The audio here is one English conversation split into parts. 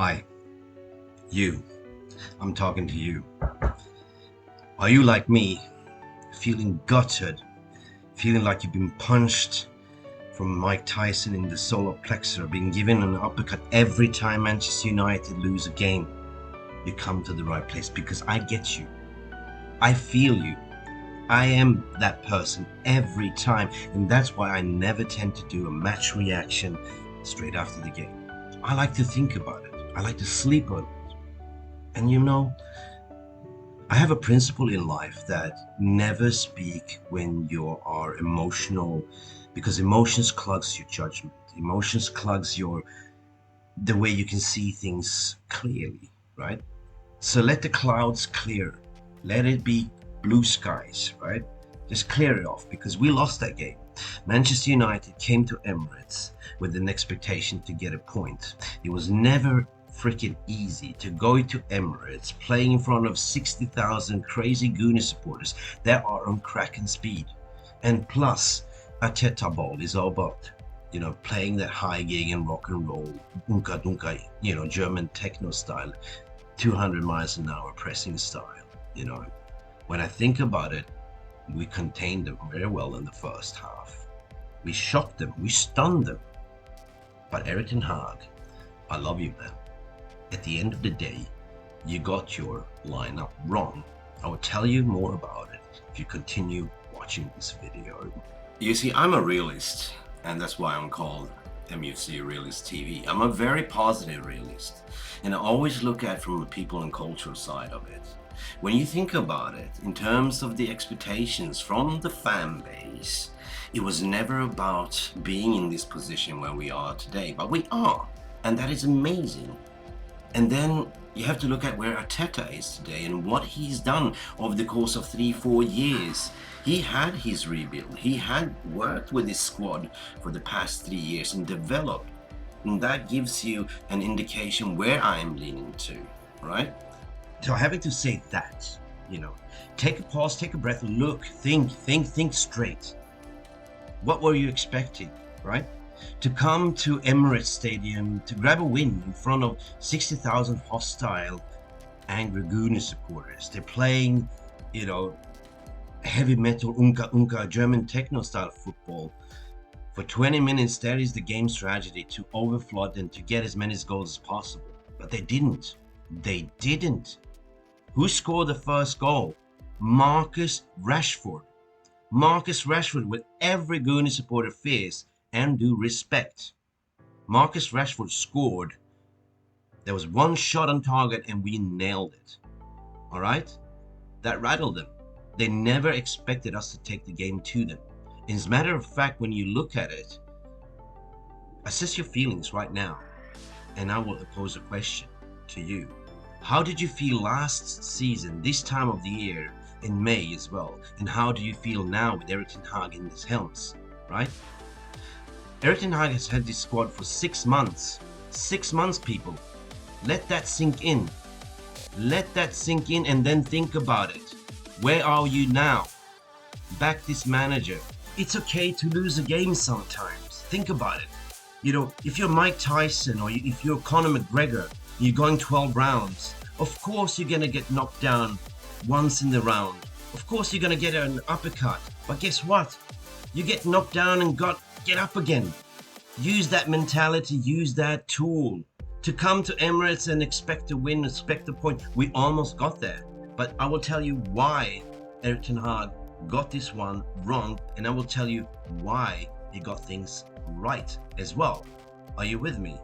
Hi, you. I'm talking to you. Are you like me, feeling gutted, feeling like you've been punched from Mike Tyson in the solar plexus, being given an uppercut every time Manchester United lose a game? You come to the right place because I get you. I feel you. I am that person every time, and that's why I never tend to do a match reaction straight after the game. I like to think about it. I like to sleep on it. And I have a principle in life that never speak when you are emotional, because emotions clogs your judgment. Emotions clogs the way you can see things clearly, right? So let the clouds clear. Let it be blue skies, right? Just clear it off because we lost that game. Manchester United came to Emirates with an expectation to get a point. It was never freaking easy to go to Emirates playing in front of 60,000 crazy Goonie supporters that are on crack and speed. And plus, Arteta ball is all about, playing that high gig and rock and roll, unka dunka, German techno style, 200 miles an hour pressing style. When I think about it, we contained them very well in the first half. We shocked them, we stunned them. But Erik ten Hag, I love you, man. At the end of the day, you got your lineup wrong. I will tell you more about it if you continue watching this video. You see, I'm a realist, and that's why I'm called Mufc Realist TV. I'm a very positive realist, and I always look at from the people and culture side of it. When you think about it, in terms of the expectations from the fan base, it was never about being in this position where we are today, but we are, and that is amazing. And then you have to look at where Arteta is today and what he's done over the course of 3-4 years. He had his rebuild. He had worked with his squad for the past 3 years and developed. And that gives you an indication where I'm leaning to, right? So having to say that, take a pause, take a breath, look, think straight. What were you expecting, right? To come to Emirates Stadium to grab a win in front of 60,000 hostile, angry Goonie supporters. They're playing, heavy metal, unka, German techno style football. For 20 minutes, that is the game strategy, to overflood and to get as many goals as possible. But they didn't. Who scored the first goal? Marcus Rashford. Marcus Rashford, with every Goonie supporter fears and due respect. Marcus Rashford scored. There was one shot on target and we nailed it. All right? That rattled them. They never expected us to take the game to them. And as a matter of fact, when you look at it, assess your feelings right now. And I will pose a question to you. How did you feel last season, this time of the year, in May as well? And how do you feel now with Erik ten Hag in his helms, right? Erik ten Hag has had this squad for 6 months. 6 months, people. Let that sink in. Let that sink in and then think about it. Where are you now? Back this manager. It's okay to lose a game sometimes. Think about it. If you're Mike Tyson or if you're Conor McGregor, you're going 12 rounds. Of course you're going to get knocked down once in the round. Of course you're going to get an uppercut. But guess what? You get knocked down and get up again. Use that mentality, use that tool. To come to Emirates and expect a win, expect a point. We almost got there. But I will tell you why Erik ten Hag got this one wrong, and I will tell you why he got things right as well. Are you with me?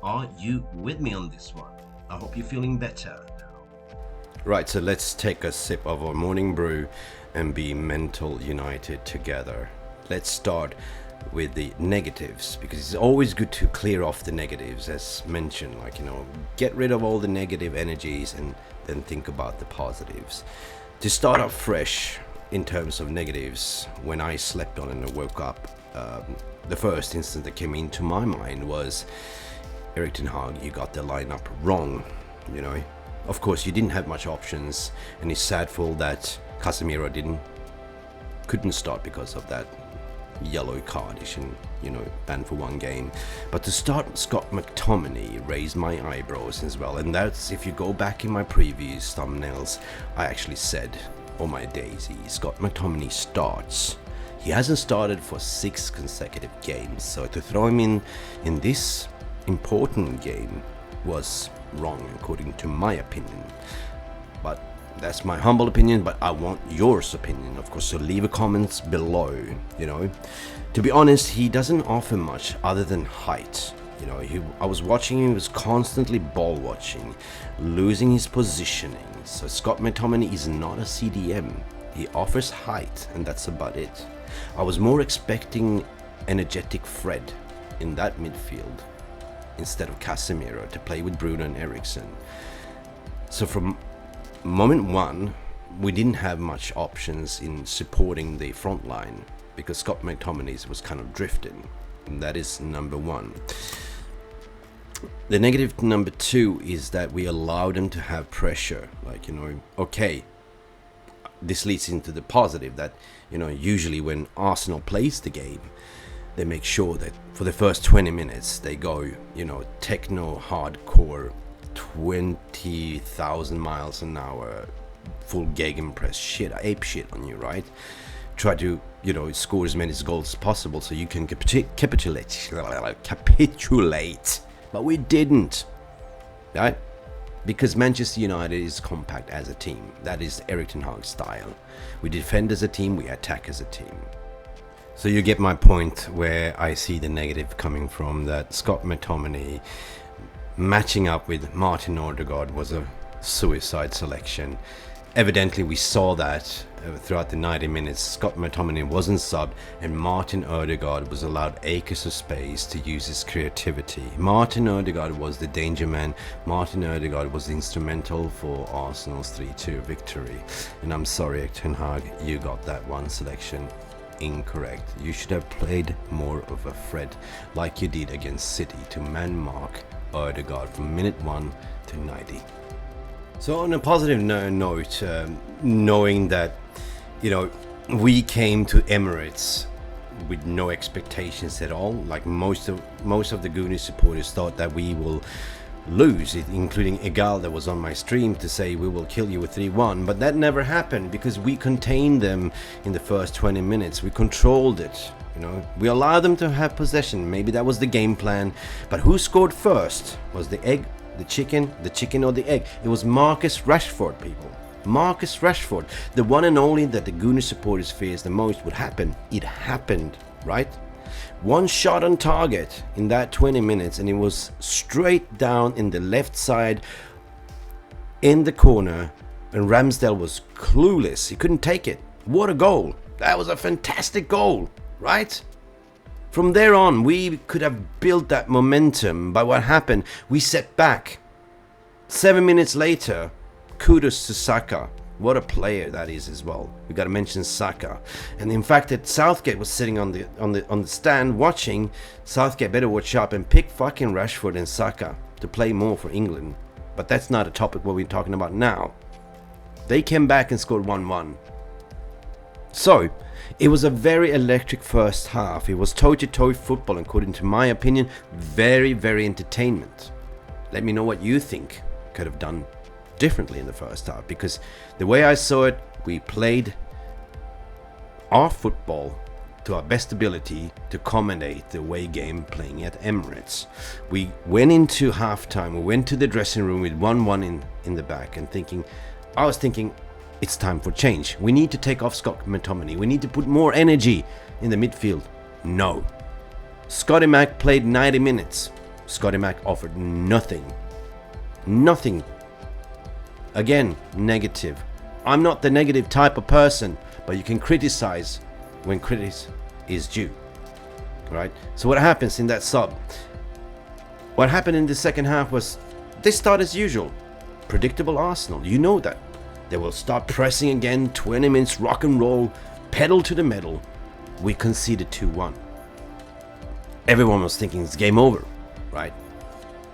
Are you with me on this one? I hope you're feeling better now. Right, so let's take a sip of our morning brew and be mental united together. Let's start with the negatives, because it's always good to clear off the negatives, as mentioned, get rid of all the negative energies and then think about the positives. To start off fresh in terms of negatives, when I slept on and I woke up, the first instant that came into my mind was, Erik ten Hag, you got the lineup wrong. Of course you didn't have much options, and it's sadful that Casemiro couldn't start because of that yellow cardish and, you know, banned for 1 game. But to start, Scott McTominay raised my eyebrows as well. And that's, if you go back in my previous thumbnails, I actually said, oh my daisy, Scott McTominay starts. He hasn't started for 6 consecutive games. So to throw him in this important game was wrong, according to my opinion. But that's my humble opinion, but I want yours opinion, of course, so leave a comments below. You know, to be honest, he doesn't offer much other than height. You know, I was watching him, he was constantly ball watching, losing his positioning. So Scott McTominay is not a CDM. He offers height, and that's about it. I was more expecting energetic Fred in that midfield instead of Casemiro to play with Bruno and Eriksen. So from moment 1, we didn't have much options in supporting the front line because Scott McTominay was kind of drifting, and that is number 1. The negative number 2 is that we allowed them to have pressure. Like, you know, okay, this leads into the positive that, you know, usually when Arsenal plays the game, they make sure that for the first 20 minutes they go, you know, techno hardcore 20,000 miles an hour, full gegenpress shit, ape shit on you, right? Try to, you know, score as many goals as possible so you can capitulate. But we didn't, right? Because Manchester United is compact as a team. That is Erik ten Hag's style. We defend as a team, we attack as a team. So you get my point where I see the negative coming from, that Scott McTominay matching up with Martin Odegaard was a suicide selection. Evidently we saw that throughout the 90 minutes. Scott McTominay wasn't subbed and Martin Odegaard was allowed acres of space to use his creativity. Martin Odegaard was the danger man. Martin Odegaard was instrumental for Arsenal's 3-2 victory. And I'm sorry, Erik ten Hag, you got that one selection incorrect. You should have played more of a Fred like you did against City to man mark Odegaard from minute 1 to 90. So on a positive note, knowing that, you know, we came to Emirates with no expectations at all, like most of the Goonie supporters thought that we will lose, including Egal that was on my stream to say we will kill you with 3-1, but that never happened because we contained them in the first 20 minutes. We controlled it. You know, we allowed them to have possession. Maybe that was the game plan, but who scored first? Was the egg, the chicken or the egg? It was Marcus Rashford, people. Marcus Rashford, the one and only that the Goonie supporters fears the most would happen. It happened, right? One shot on target in that 20 minutes and it was straight down in the left side in the corner, and Ramsdale was clueless. He couldn't take it. What a goal. That was a fantastic goal, right? From there on, we could have built that momentum, but what happened? We set back. 7 minutes later, kudos to Saka. What a player that is as well. We got to mention Saka. And in fact, that Southgate was sitting on the stand watching. Southgate better watch up and pick fucking Rashford and Saka to play more for England. But that's not a topic what we're talking about now. They came back and scored 1-1. So, it was a very electric first half. It was toe-to-toe football, according to my opinion. Very, very entertainment. Let me know what you think could have done differently in the first half, because the way I saw it, we played our football to our best ability to accommodate the away game playing at Emirates. We went into halftime, we went to the dressing room with 1-1 in the back and I was thinking, it's time for change. We need to take off Scott McTominay. We need to put more energy in the midfield. No. Scotty Mac played 90 minutes. Scotty Mac offered nothing. Nothing. Again, negative. I'm not the negative type of person, but you can criticize when criticism is due. Right? So what happens in that sub? What happened in the second half was they start as usual. Predictable Arsenal. You know that. They will start pressing again, 20 minutes rock and roll, pedal to the metal. We conceded 2-1. Everyone was thinking it's game over, right?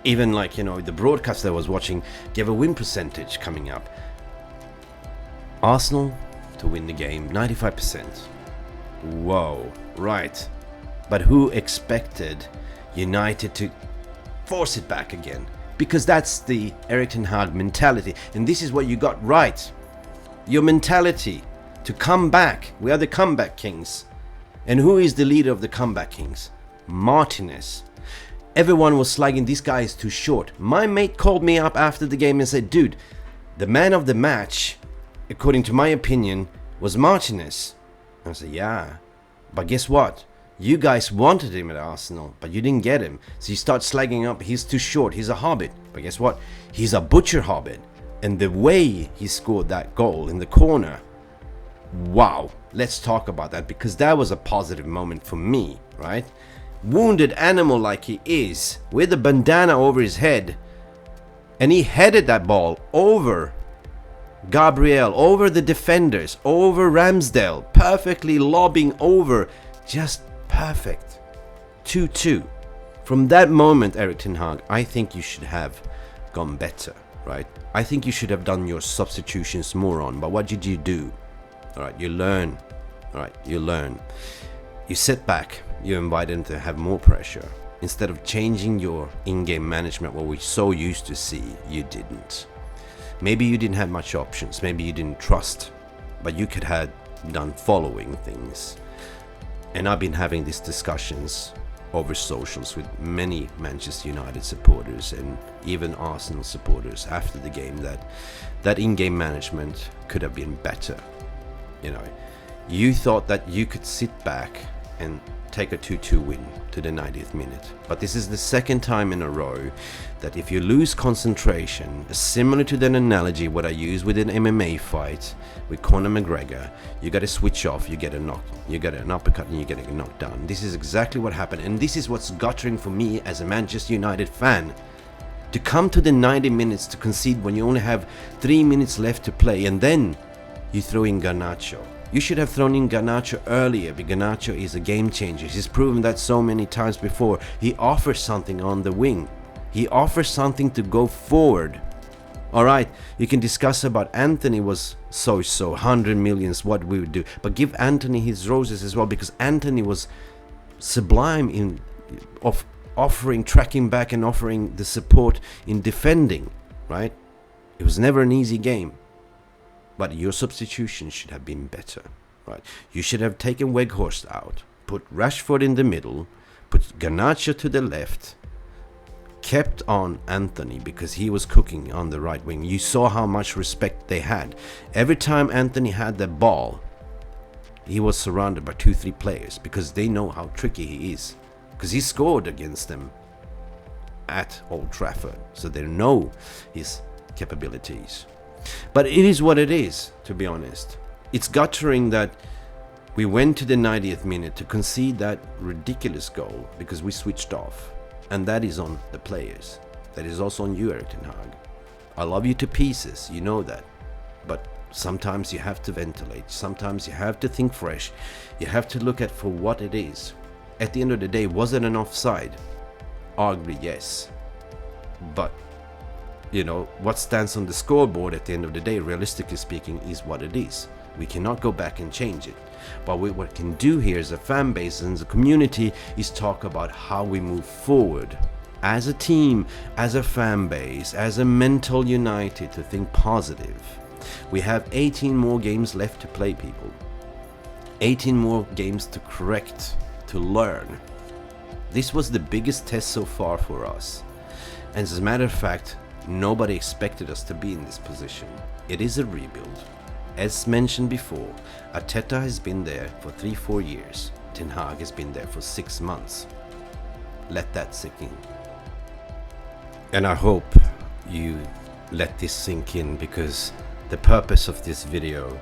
Even like, you know, the broadcast that I was watching gave a win percentage coming up. Arsenal to win the game, 95%. Whoa, right. But who expected United to force it back again? Because that's the Erik ten Hag mentality. And this is what you got right. Your mentality to come back. We are the comeback kings. And who is the leader of the comeback kings? Martinez. Everyone was slagging, this guy is too short. My mate called me up after the game and said, dude, the man of the match, according to my opinion, was Martinez. I said, yeah, but guess what? You guys wanted him at Arsenal, but you didn't get him. So you start slagging up, he's too short, he's a hobbit. But guess what? He's a butcher hobbit. And the way he scored that goal in the corner, wow, let's talk about that, because that was a positive moment for me, right? Wounded animal like he is, with a bandana over his head, and he headed that ball over Gabriel, over the defenders, over Ramsdale, perfectly lobbing over, just perfect. 2-2. From that moment, Erik ten Hag, I think you should have gone better, right? I think you should have done your substitutions more on, but what did you do? All right, you learn. All right, you learn. You sit back, you invite them to have more pressure. Instead of changing your in-game management, what we're so used to see, you didn't. Maybe you didn't have much options, maybe you didn't trust, but you could have done following things. And I've been having these discussions over socials with many Manchester United supporters and even Arsenal supporters after the game that in-game management could have been better. You know, you thought that you could sit back and take a 2-2 win to the 90th minute. But this is the second time in a row that if you lose concentration, similar to that analogy what I use with an MMA fight with Conor McGregor, you got to switch off, you get a knock, you get an uppercut and you get a knockdown. This is exactly what happened, and this is what's guttering for me as a Manchester United fan. To come to the 90 minutes to concede when you only have 3 minutes left to play, and then you throw in Garnacho. You should have thrown in Garnacho earlier, because Garnacho is a game changer. He's proven that so many times before. He offers something on the wing. He offers something to go forward. Alright, you can discuss about Anthony was so 100 millions, what we would do. But give Anthony his roses as well, because Anthony was sublime in offering, tracking back and offering the support in defending, right? It was never an easy game. But your substitution should have been better, right? You should have taken Weghorst out, put Rashford in the middle, put Garnacho to the left, kept on Anthony because he was cooking on the right wing. You saw how much respect they had. Every time Anthony had the ball, he was surrounded by 2-3 players because they know how tricky he is. Because he scored against them at Old Trafford, so they know his capabilities. But it is what it is, to be honest. It's guttering that we went to the 90th minute to concede that ridiculous goal because we switched off. And that is on the players. That is also on you, Erik ten Hag. I love you to pieces, you know that. But sometimes you have to ventilate. Sometimes you have to think fresh. You have to look at for what it is. At the end of the day, was it an offside? Arguably, yes. But you know, what stands on the scoreboard at the end of the day, realistically speaking, is what it is. We cannot go back and change it. But what we can do here as a fan base and as a community is talk about how we move forward as a team, as a fan base, as a mental United, to think positive. We have 18 more games left to play, people. 18 more games to correct, to learn. This was the biggest test so far for us. And as a matter of fact, nobody expected us to be in this position. It is a rebuild. As mentioned before, Arteta has been there for 3-4 years. Ten Hag has been there for 6 months. Let that sink in. And I hope you let this sink in, because the purpose of this video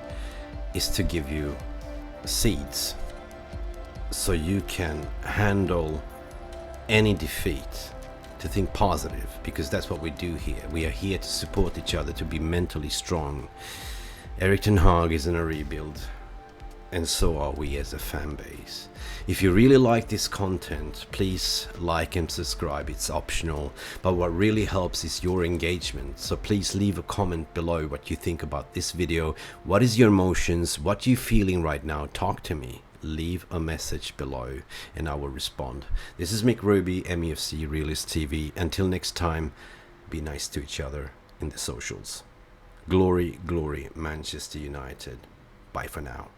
is to give you seeds so you can handle any defeat, to think positive, because that's what we do here. We are here to support each other, to be mentally strong. Erik ten Hag is in a rebuild, and so are we as a fan base. If you really like this content, please like and subscribe. It's optional, but what really helps is your engagement. So please leave a comment below what you think about this video. What is your emotions? What are you feeling right now? Talk to me. leave a message below and I will respond. This is Mick Ruby, Mufc Realist TV. Until next time, be nice to each other in the socials. Glory, glory, Manchester United. Bye for now.